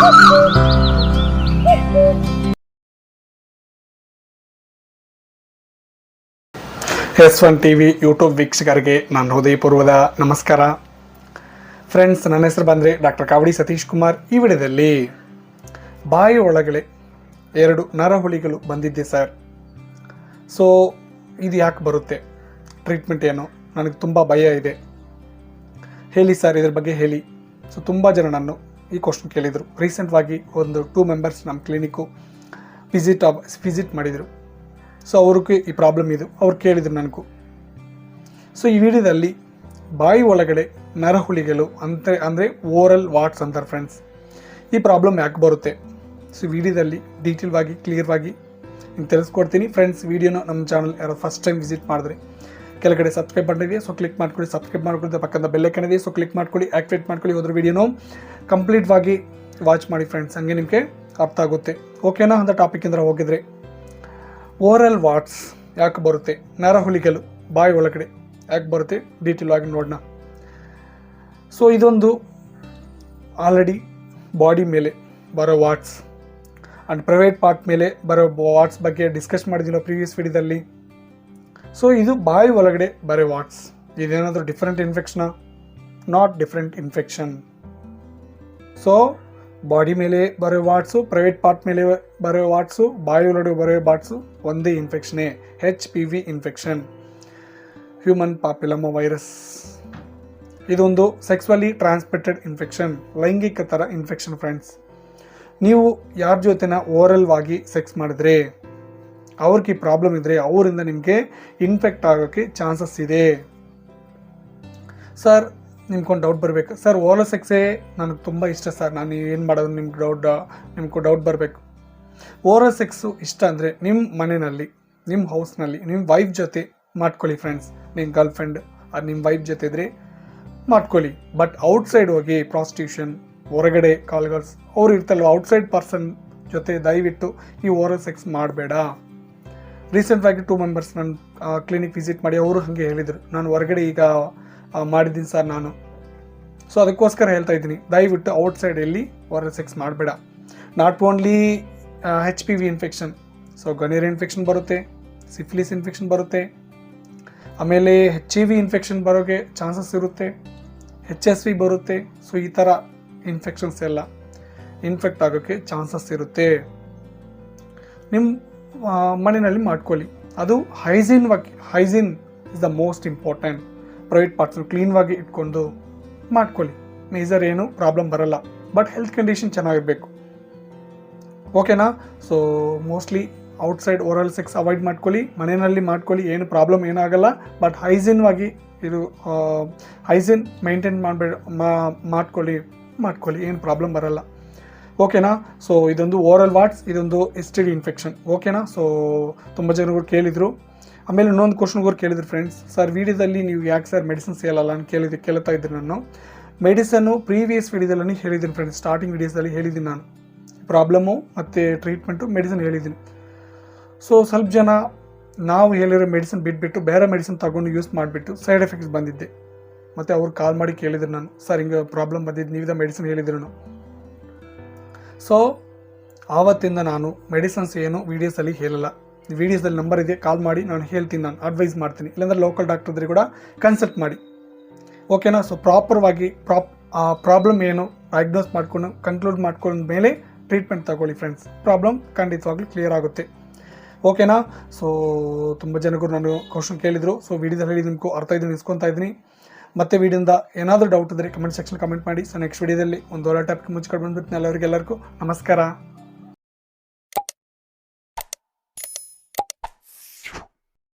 S1 TV YouTube ವೀಕ್ಷಕರಿಗೆ ನಾನು ಹೃದಯಪೂರ್ವದ ನಮಸ್ಕಾರ. ಫ್ರೆಂಡ್ಸ್, ನನ್ನ ಹೆಸರು ಬಂದರೆ ಡಾಕ್ಟರ್ ಕಾವಡಿ ಸತೀಶ್ ಕುಮಾರ್. ಈ ವಿಡಿಯೋದಲ್ಲಿ ಬಾಯಿ ಒಳಗಡೆ 2 ನರಹುಳಿಗಳು ಬಂದಿದ್ದೆ ಸರ್. ಸೊ ಇದು ಯಾಕೆ ಬರುತ್ತೆ, ಟ್ರೀಟ್ಮೆಂಟ್ ಏನು, ನನಗೆ ತುಂಬ ಭಯ ಇದೆ, ಹೇಳಿ ಸರ್ ಇದ್ರ ಬಗ್ಗೆ ಹೇಳಿ. ಸೊ ತುಂಬ ಜನ ನಾನು ಈ ಕ್ವಶನ್ ಕೇಳಿದರು. ರೀಸೆಂಟ್ವಾಗಿ ಒಂದು 2 ಮೆಂಬರ್ಸ್ ನಮ್ಮ ಕ್ಲಿನಿಕ್ಕು ವಿಸಿಟ್ ಮಾಡಿದರು. ಸೊ ಅವ್ರಿಗೆ ಈ ಪ್ರಾಬ್ಲಮ್ ಇದು, ಅವ್ರು ಕೇಳಿದ್ರು ನನಗೂ. ಸೊ ಈ ವಿಡಿಯೋದಲ್ಲಿ ಬಾಯಿ ಒಳಗಡೆ ನರಹುಳಿಗಳು ಅಂದರೆ ಓರಲ್ ವಾಟ್ಸ್ ಅಂತಾರೆ ಫ್ರೆಂಡ್ಸ್. ಈ ಪ್ರಾಬ್ಲಮ್ ಯಾಕೆ ಬರುತ್ತೆ, ಸೊ ವಿಡಿಯೋದಲ್ಲಿ ಡೀಟೇಲ್ವಾಗಿ ಕ್ಲಿಯರ್ವಾಗಿ ನಿಮ್ಗೆ ತಿಳಿಸ್ಕೊಡ್ತೀನಿ. ಫ್ರೆಂಡ್ಸ್, ವಿಡಿಯೋನ ನಮ್ಮ ಚಾನಲ್ ಯಾರು ಫಸ್ಟ್ ಟೈಮ್ ವಿಸಿಟ್ ಮಾಡಿದ್ರೆ ಕೆಳಗಡೆ ಸಬ್ಸ್ಕ್ರೈಬ್ ಬಟನ್ ಇದೆ, ಸೊ ಕ್ಲಿಕ್ ಮಾಡ್ಕೊಳ್ಳಿ. ಸಬ್ಸ್ಕ್ರೈಬ್ ಮಾಡ್ಕೊಳ್ಳಿ, ಪಕ್ಕದ ಬೆಲ್ ಐಕಾನ್ ಇದೆ, ಸೊ ಕ್ಲಿಕ್ ಮಾಡ್ಕೊಳ್ಳಿ, ಆ್ಯಕ್ಟಿವೇಟ್ ಮಾಡ್ಕೊಳ್ಳಿ. ಹೋದ್ರ ವಿಡಿಯೋನು ಕಂಪ್ಲೀಟ್ವಾಗಿ ವಾಚ್ ಮಾಡಿ ಫ್ರೆಂಡ್ಸ್, ಹಂಗೆ ನಿಮಗೆ ಅರ್ಥ ಆಗುತ್ತೆ. ಓಕೆನಾ? ಅಂತ ಟಾಪಿಕಿಂದ ಹೋಗಿದ್ರೆ ಓರಲ್ ವಾಟ್ಸ್ ಯಾಕೆ ಬರುತ್ತೆ, ನರಹುಳಿಗಳು ಬಾಯಿ ಒಳಗಡೆ ಯಾಕೆ ಬರುತ್ತೆ, ಡೀಟೇಲ್ ಆಗಿ ನೋಡೋಣ. ಸೊ ಇದೊಂದು ಆಲ್ರೆಡಿ ಬಾಡಿ ಮೇಲೆ ಬರೋ ವಾಟ್ಸ್ ಆ್ಯಂಡ್ ಪ್ರೈವೇಟ್ ಪಾರ್ಟ್ ಮೇಲೆ ಬರೋ ವಾಟ್ಸ್ ಬಗ್ಗೆ ಡಿಸ್ಕಸ್ ಮಾಡಿದ್ದೀವಿ ಪ್ರೀವಿಯಸ್ ವಿಡಿಯೋದಲ್ಲಿ. ಸೊ ಇದು ಬಾಯಿ ಒಳಗಡೆ ಬರೋ ವಾಟ್ಸ್, ಇದೇನಾದರೂ ಡಿಫ್ರೆಂಟ್ ಇನ್ಫೆಕ್ಷನಾ? Not different infection. So body ಮೇಲೆ ಬರೋ ವಾಟ್ಸು, ಪ್ರೈವೇಟ್ ಪಾರ್ಟ್ ಮೇಲೆ ಬರೋ ವಾಟ್ಸು, ಬಾಯಿ ಒಳಗಡೆ ಬರೋ ವಾಟ್ಸು ಒಂದೇ ಇನ್ಫೆಕ್ಷನೇ, HPV ಇನ್ಫೆಕ್ಷನ್, ಹ್ಯೂಮನ್ ಪಾಪಿಲೋಮಾ ವೈರಸ್. ಇದೊಂದು ಸೆಕ್ಸುವಲಿ ಟ್ರಾನ್ಸ್ಮಿಟೆಡ್ ಇನ್ಫೆಕ್ಷನ್, ಲೈಂಗಿಕ ಥರ ಇನ್ಫೆಕ್ಷನ್ ಫ್ರೆಂಡ್ಸ್. ನೀವು ಯಾರ ಜೊತೆನ ಓರಲ್ ಆಗಿ ಸೆಕ್ಸ್ ಮಾಡಿದ್ರೆ ಅವ್ರಿಗೆ ಪ್ರಾಬ್ಲಮ್ ಇದ್ದರೆ ಅವರಿಂದ ನಿಮಗೆ ಇನ್ಫೆಕ್ಟ್ ಆಗೋಕ್ಕೆ ಚಾನ್ಸಸ್ ಇದೆ. ಸರ್, ನಿಮ್ಗೊಂದು ಡೌಟ್ ಬರಬೇಕು, ಸರ್ ಓರಲ್ ಸೆಕ್ಸೇ ನನಗೆ ತುಂಬ ಇಷ್ಟ ಸರ್, ನಾನು ಏನು ಮಾಡೋದು ನಿಮ್ಗೆ ಡೌಟ್ ಬರಬೇಕು. ಓರಲ್ ಸೆಕ್ಸು ಇಷ್ಟ ಅಂದರೆ ನಿಮ್ಮ ಮನೆಯಲ್ಲಿ, ನಿಮ್ಮ ಹೌಸ್ನಲ್ಲಿ ನಿಮ್ಮ ವೈಫ್ ಜೊತೆ ಮಾಡ್ಕೊಳ್ಳಿ ಫ್ರೆಂಡ್ಸ್. ನಿಮ್ಮ ಗರ್ಲ್ ಫ್ರೆಂಡ್ ಅದು ನಿಮ್ಮ ವೈಫ್ ಜೊತೆ ಇದ್ದರೆ ಮಾಡ್ಕೊಳ್ಳಿ. ಬಟ್ ಔಟ್ಸೈಡ್ ಹೋಗಿ ಪ್ರಾಸ್ಟಿಟ್ಯೂಷನ್, ಹೊರಗಡೆ ಕಾಲ್ಗರ್ಸ್ ಅವ್ರು ಇರ್ತಲ್ವ, ಔಟ್ಸೈಡ್ ಪರ್ಸನ್ ಜೊತೆ ದಯವಿಟ್ಟು ಈ ಓರಲ್ ಸೆಕ್ಸ್ ಮಾಡಬೇಡ. ರೀಸೆಂಟಾಗಿ 2 ಮೆಂಬರ್ಸ್ ನನ್ನ ಕ್ಲಿನಿಕ್ ವಿಸಿಟ್ ಮಾಡಿ ಅವರು ಹಾಗೆ ಹೇಳಿದರು, ನಾನು ಹೊರಗಡೆ ಈಗ ಮಾಡಿದ್ದೀನಿ ಸರ್ ನಾನು. ಸೊ ಅದಕ್ಕೋಸ್ಕರ ಹೇಳ್ತಾ ಇದ್ದೀನಿ, ದಯವಿಟ್ಟು ಔಟ್ಸೈಡ್ ಎಲ್ಲಿ ಓರಲ್ ಸೆಕ್ಸ್ ಮಾಡಬೇಡ. Not only HPV infection, so gonorrhoea infection ಬರುತ್ತೆ, ಸಿಫಿಲಿಸ್ ಇನ್ಫೆಕ್ಷನ್ ಬರುತ್ತೆ, ಆಮೇಲೆ HIV ಇನ್ಫೆಕ್ಷನ್ ಬರೋಕ್ಕೆ ಚಾನ್ಸಸ್ ಇರುತ್ತೆ, HSV ಬರುತ್ತೆ. ಸೊ ಈ ಥರ ಇನ್ಫೆಕ್ಷನ್ಸ್ ಎಲ್ಲ ಇನ್ಫೆಕ್ಟ್ ಆಗೋಕ್ಕೆ ಚಾನ್ಸಸ್ ಇರುತ್ತೆ. ನಿಮ್ಮ ಮನೆಯಲ್ಲಿ ಮಾಡ್ಕೊಳ್ಳಿ. ಅದು hygiene is the most important. Private ಪಾರ್ಟ್ಸ್ನ ಕ್ಲೀನ್ವಾಗಿ ಇಟ್ಕೊಂಡು ಮಾಡ್ಕೊಳ್ಳಿ, ಮೇಜರ್ ಏನು ಪ್ರಾಬ್ಲಮ್ ಬರಲ್ಲ. ಬಟ್ ಹೆಲ್ತ್ ಕಂಡೀಷನ್ ಚೆನ್ನಾಗಿರಬೇಕು. ಓಕೆನಾ? So mostly outside oral sex avoid ಮಾಡ್ಕೊಳ್ಳಿ, ಮನೆಯಲ್ಲಿ ಮಾಡ್ಕೊಳ್ಳಿ, ಏನು ಪ್ರಾಬ್ಲಮ್ ಏನಾಗಲ್ಲ. ಬಟ್ ಹೈಜೀನ್ವಾಗಿ ಇದು ಹೈಜೀನ್ ಮೇಂಟೈನ್ ಮಾಡ್ಕೊಳ್ಳಿ, ಏನು ಪ್ರಾಬ್ಲಮ್ ಬರಲ್ಲ. ಓಕೆನಾ? ಸೊ ಇದೊಂದು ಓರಲ್ ವಾಟ್ಸ್, ಇದೊಂದು STD ಇನ್ಫೆಕ್ಷನ್. ಓಕೆನಾ? ಸೊ ತುಂಬ ಜನರು ಕೇಳಿದರು. ಆಮೇಲೆ ಇನ್ನೊಂದು ಕ್ವಶನ್ಗೂ ಕೇಳಿದ್ರು ಫ್ರೆಂಡ್ಸ್, ಸರ್ ವಿಡಿಯೋದಲ್ಲಿ ನೀವು ಯಾಕೆ ಸರ್ ಮೆಡಿಸಿನ್ಸ್ ಹೇಳಲ್ಲ ಅಂತ ಕೇಳ್ತಾ ಇದ್ದೀನಿ. ನಾನು ಮೆಡಿಸನ್ನು ಪ್ರೀವಿಯಸ್ ವಿಡಿಯೋದಲ್ಲಿ ಹೇಳಿದ್ದೀನಿ ಫ್ರೆಂಡ್ಸ್, ಸ್ಟಾರ್ಟಿಂಗ್ ವಿಡಿಯೋಸಲ್ಲಿ ಹೇಳಿದ್ದೀನಿ ನಾನು ಪ್ರಾಬ್ಲಮ್ಮು ಮತ್ತು ಟ್ರೀಟ್ಮೆಂಟು ಮೆಡಿಸಿನ್ ಹೇಳಿದ್ದೀನಿ. ಸೊ ಸ್ವಲ್ಪ ಜನ ನಾವು ಹೇಳಿರೋ ಮೆಡಿಸಿನ್ ಬಿಟ್ಬಿಟ್ಟು ಬೇರೆ ಮೆಡಿಸಿನ್ ತಗೊಂಡು ಯೂಸ್ ಮಾಡಿಬಿಟ್ಟು ಸೈಡ್ ಎಫೆಕ್ಟ್ಸ್ ಬಂದಿದ್ದೆ. ಮತ್ತು ಅವ್ರು ಕಾಲ್ ಮಾಡಿ ಕೇಳಿದ್ರು ನಾನು, ಸರ್ ಹಿಂಗೆ ಪ್ರಾಬ್ಲಮ್ ಬಂದಿದ್ದು, ನೀವಿದ ಮೆಡಿಸಿನ್ ಹೇಳಿದ್ರು. ಸೊ ಆವತ್ತಿಂದ ನಾನು ಮೆಡಿಸಿನ್ಸ್ ಏನು ವೀಡಿಯೋಸಲ್ಲಿ ಹೇಳಲ್ಲ. ವೀಡಿಯೋಸಲ್ಲಿ ನಂಬರ್ ಇದೆ, ಕಾಲ್ ಮಾಡಿ ನಾನು ಹೇಳ್ತೀನಿ, ನಾನು ಅಡ್ವೈಸ್ ಮಾಡ್ತೀನಿ. ಇಲ್ಲಾಂದರೆ ಲೋಕಲ್ ಡಾಕ್ಟರ್ದ್ರಿಗೆ ಕೂಡ ಕನ್ಸಲ್ಟ್ ಮಾಡಿ. ಓಕೆನಾ? ಸೊ ಪ್ರಾಪರ್ವಾಗಿ ಪ್ರಾಬ್ಲಮ್ ಏನು ಡಯಾಗ್ನೋಸ್ ಮಾಡ್ಕೊಂಡು ಕನ್ಕ್ಲೂಡ್ ಮಾಡ್ಕೊಂಡ ಮೇಲೆ ಟ್ರೀಟ್ಮೆಂಟ್ ತಗೊಳ್ಳಿ ಫ್ರೆಂಡ್ಸ್. ಪ್ರಾಬ್ಲಮ್ ಖಂಡಿತವಾಗ್ಲೂ ಕ್ಲಿಯರ್ ಆಗುತ್ತೆ. ಓಕೆನಾ? ಸೊ ತುಂಬ ಜನರು ನಾನು ಕ್ವಶನ್ ಕೇಳಿದರು. ಸೊ ವಿಡಿಯೋದಲ್ಲಿ ಹೇಳಿ ನಿಮ್ಗೆ ಅರ್ಥ ಇದ್ದೀನಿ, ಇಸ್ಕೊತಾ ಇದ್ದೀನಿ. ಮತ್ತೆ ವಿಡಿಯೋದಿಂದ ಏನಾದರೂ ಡೌಟ್ ಇದ್ದರೆ ಕಮೆಂಟ್ ಸೆಕ್ಷನ್ ಕಮೆಂಟ್ ಮಾಡಿ. ಸೊ ನೆಕ್ಸ್ಟ್ ವಿಡಿಯೋದಲ್ಲಿ ಒಂದು ಒಳ್ಳೆ ಟಾಪಿಕ್ ಮುಚ್ಕೊಂಡು ಬಂದ್ಬಿಟ್ಟು ಎಲ್ಲರಿಗೂ ನಮಸ್ಕಾರ.